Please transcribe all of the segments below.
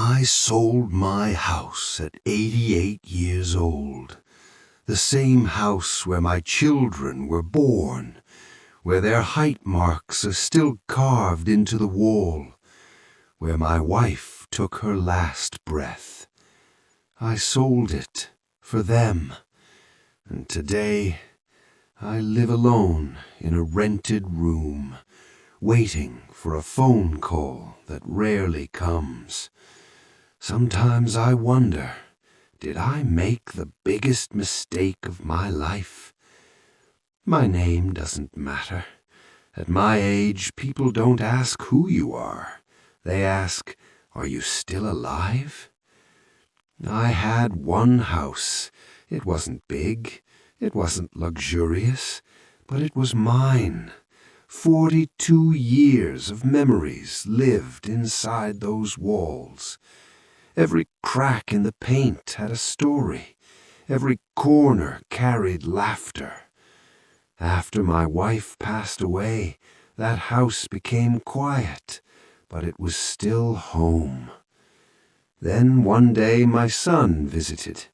I sold my house at 88 years old, the same house where my children were born, where their height marks are still carved into the wall, where my wife took her last breath. I sold it for them, and today I live alone in a rented room, waiting for a phone call that rarely comes. Sometimes I wonder, did I make the biggest mistake of my life? My name doesn't matter. At my age, people don't ask who you are. They ask, are you still alive? I had one house. It wasn't big. It wasn't luxurious. But it was mine. 42 years of memories lived inside those walls. Every crack in the paint had a story. Every corner carried laughter. After my wife passed away, that house became quiet, but it was still home. Then one day my son visited.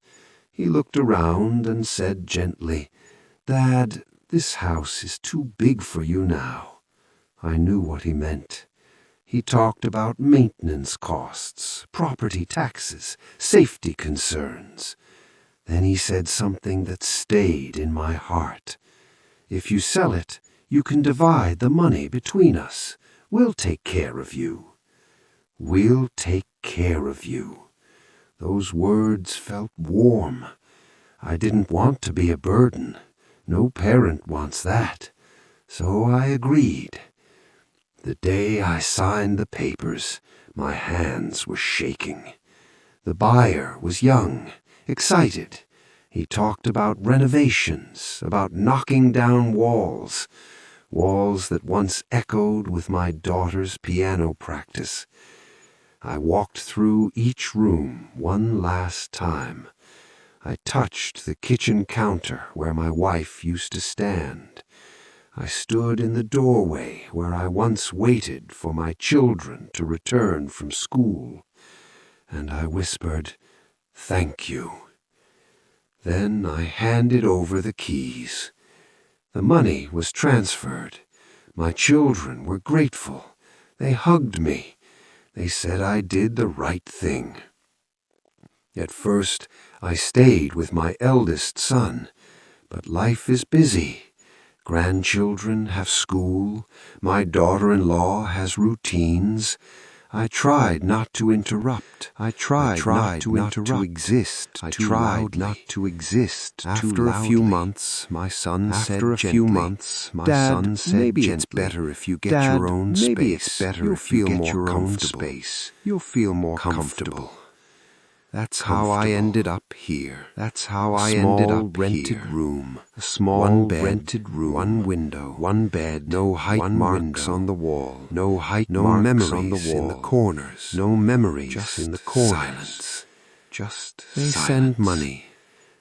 He looked around and said gently, "Dad, this house is too big for you now." I knew what he meant. He talked about maintenance costs, property taxes, safety concerns. Then he said something that stayed in my heart. "If you sell it, you can divide the money between us. We'll take care of you." We'll take care of you. Those words felt warm. I didn't want to be a burden. No parent wants that. So I agreed. The day I signed the papers, my hands were shaking. The buyer was young, excited. He talked about renovations, about knocking down walls that once echoed with my daughter's piano practice. I walked through each room one last time. I touched the kitchen counter where my wife used to stand. I stood in the doorway where I once waited for my children to return from school, and I whispered, "Thank you." Then I handed over the keys. The money was transferred. My children were grateful. They hugged me. They said I did the right thing. At first, I stayed with my eldest son, but life is busy. Grandchildren have school. My daughter-in-law has routines. I tried not to interrupt. I tried not to exist. I tried not to exist. After a few months, my son said gently, "Dad, maybe it's better if you get your own space. You'll feel more comfortable. You'll feel more comfortable." That's how I ended up here. That's how I ended up here. Rented room. A small rented room. One window. One bed. No height marks on the wall. No height marks on the wall. In the corners. No memories just in the corners. Silence. Just they send money.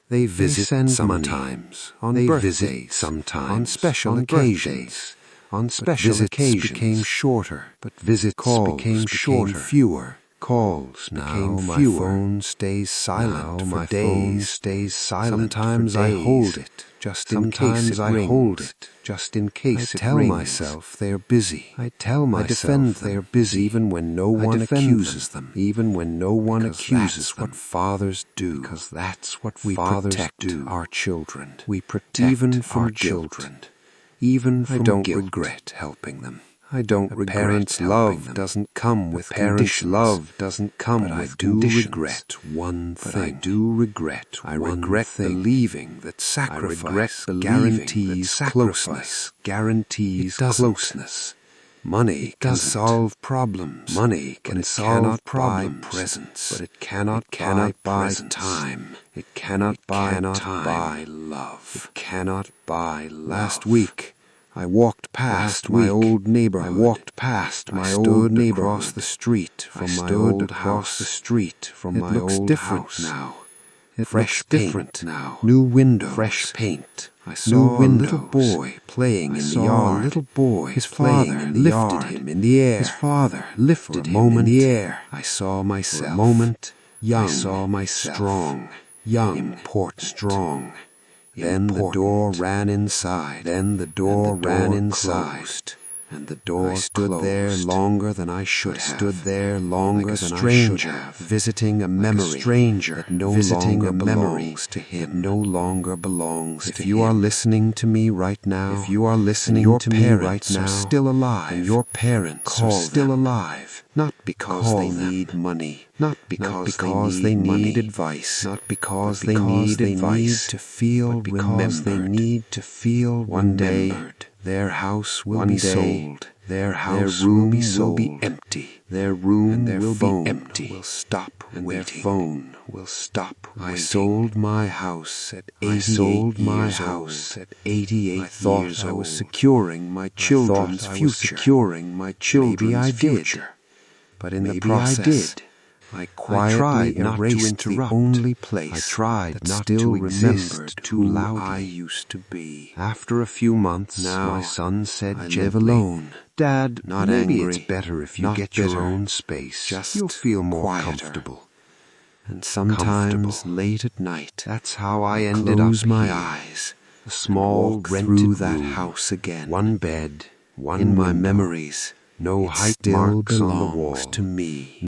They visit sometimes. On birthdays. Sometimes. On special occasions. On special occasions became shorter. But visits became shorter. Fewer. Calls became fewer. My phone stays silent for days. Sometimes I hold it, just in case it rings. I tell myself they're busy. I tell myself I defend they're busy, even when no one accuses them. Even when no one accuses them. What fathers do. Because that's what we protect our children. We protect even from children. Even from guilt. I don't regret helping them. I don't regret parents' love doesn't come with conditions. Love doesn't come with conditions. I do regret one thing. I do regret I regret believing that sacrifice guarantees closeness. Guarantees closeness. Money can solve problems. Money can solve problems. Presence, but it cannot buy time. It cannot buy love. It cannot buy love. Last week, I walked past my old neighborhood. I walked past my old neighbor across the street from my old house. It looks different now. Fresh different now. New windows. Fresh paint. I saw a little boy playing in the yard. Little boy. His father lifted him in the air. His father lifted him in the air. I saw myself. For a moment, young. I saw myself. Strong. Young. Important. Strong. Then the door ran inside. Then the door ran inside. And the door stood there longer than I should have. Stood there longer than I should have. Visiting a memory. Stranger that no longer belongs to him. No longer belongs to him. If you are listening to me right now, if you are listening to me right now, still alive, and your parents are still alive, not because they need money, not because they need advice, not because they need advice to feel remembered. They need to feel one day. Their house will be sold. Their house will be empty. Their room will be empty. Will stop and their phone will stop waiting. I sold my house at 88 years old. I thought I was securing my children's future. But in the process, I quietly erased the only place that still remembered who I used to be. After a few months, my son said gently, I live alone. Dad, not maybe angry, it's better if you get your own space. You'll feel more comfortable. And sometimes late at night, that's how I ended up close my eyes. A small rented through that house again. One bed, one in my memories. No height marks on the wall. To me.